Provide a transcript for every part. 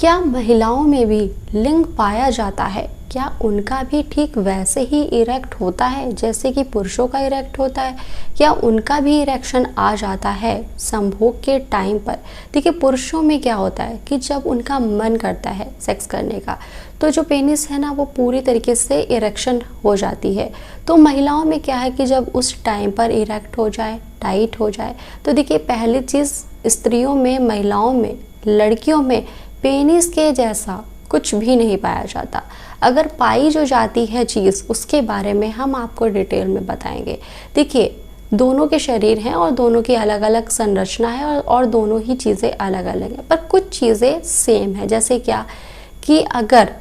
क्या महिलाओं में भी लिंग पाया जाता है? क्या उनका भी ठीक वैसे ही इरेक्ट होता है जैसे कि पुरुषों का इरेक्ट होता है? क्या उनका भी इरेक्शन आ जाता है संभोग के टाइम पर? देखिए, पुरुषों में क्या होता है कि जब उनका मन करता है सेक्स करने का, तो जो पेनिस है ना, वो पूरी तरीके से इरेक्शन हो जाती है। तो महिलाओं में क्या है कि जब उस टाइम पर इरेक्ट हो जाए, टाइट हो जाए, तो देखिए, पहली चीज़ स्त्रियों में, महिलाओं में, लड़कियों में पेनिस के जैसा कुछ भी नहीं पाया जाता। अगर पाई जो जाती है चीज़, उसके बारे में हम आपको डिटेल में बताएंगे। देखिए, दोनों के शरीर हैं और दोनों की अलग अलग संरचना है और दोनों ही चीज़ें अलग अलग हैं, पर कुछ चीज़ें सेम है। जैसे क्या कि अगर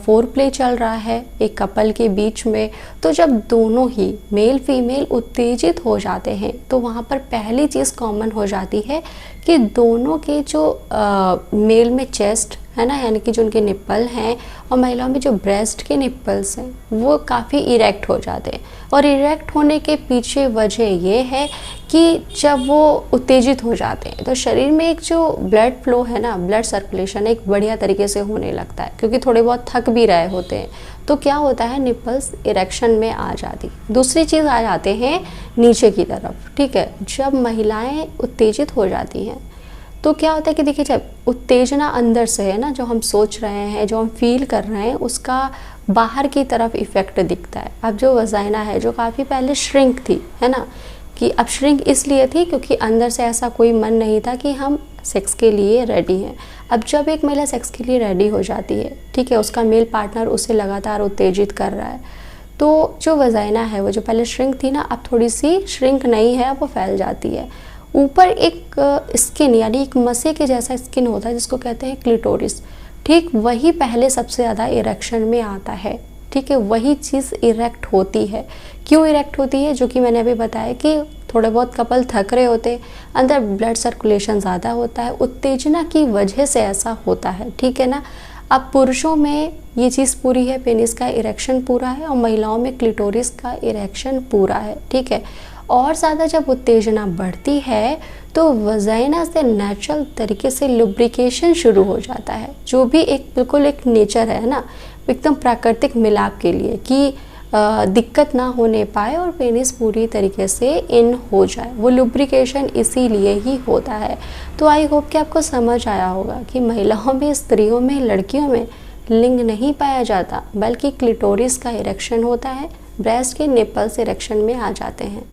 फोर प्ले चल रहा है एक कपल के बीच में, तो जब दोनों ही मेल फीमेल उत्तेजित हो जाते हैं, तो वहाँ पर पहली चीज़ कॉमन हो जाती है कि दोनों के जो मेल में चेस्ट है ना, यानी कि जो उनके निप्पल हैं, और महिलाओं में जो ब्रेस्ट के निप्पल्स हैं, वो काफ़ी इरेक्ट हो जाते हैं। और इरेक्ट होने के पीछे वजह ये है कि जब वो उत्तेजित हो जाते हैं, तो शरीर में एक जो ब्लड फ्लो है ना, ब्लड सर्कुलेशन एक बढ़िया तरीके से होने लगता है, क्योंकि थोड़े बहुत थक भी रहे होते हैं। तो क्या होता है, निप्पल्स इरेक्शन में आ जाती। दूसरी चीज़ आ जाते हैं नीचे की तरफ। ठीक है, जब महिलाएं उत्तेजित हो जाती हैं, तो क्या होता है कि देखिए, जब उत्तेजना अंदर से है ना, जो हम सोच रहे हैं, जो हम फील कर रहे हैं, उसका बाहर की तरफ इफ़ेक्ट दिखता है। अब जो वजाइना है, जो काफ़ी पहले श्रिंक थी, है ना, कि अब श्रिंक इसलिए थी क्योंकि अंदर से ऐसा कोई मन नहीं था कि हम सेक्स के लिए रेडी हैं। अब जब एक महिला सेक्स के लिए रेडी हो जाती है, ठीक है, उसका मेल पार्टनर उसे लगातार उत्तेजित कर रहा है, तो जो वजाइना है, वो जो पहले श्रिंक थी ना, अब थोड़ी सी श्रिंक नहीं है, वो फैल जाती है। ऊपर एक स्किन, यानी एक मसे के जैसा स्किन होता है, जिसको कहते हैं क्लिटोरिस। ठीक वही पहले सबसे ज़्यादा इरेक्शन में आता है। ठीक है, वही चीज़ इरेक्ट होती है। क्यों इरेक्ट होती है? जो कि मैंने अभी बताया कि थोड़े बहुत कपल थक रहे होते, अंदर ब्लड सर्कुलेशन ज़्यादा होता है, उत्तेजना की वजह से ऐसा होता है। ठीक है ना। अब पुरुषों में ये चीज़ पूरी है, पेनिस का इरेक्शन पूरा है, और महिलाओं में क्लिटोरिस का इरेक्शन पूरा है। ठीक है, और ज़्यादा जब उत्तेजना बढ़ती है, तो वजाइना से नेचुरल तरीके से लुब्रिकेशन शुरू हो जाता है, जो भी एक बिल्कुल एक नेचर है ना, एकदम प्राकृतिक मिलाप के लिए, कि दिक्कत ना होने पाए और पेनिस पूरी तरीके से इन हो जाए। वो लुब्रिकेशन इसीलिए ही होता है। तो आई होप कि आपको समझ आया होगा कि महिलाओं में, स्त्रियों में, लड़कियों में लिंग नहीं पाया जाता, बल्कि क्लिटोरिस का इरेक्शन होता है, ब्रेस्ट के निप्पल्स इरेक्शन में आ जाते हैं।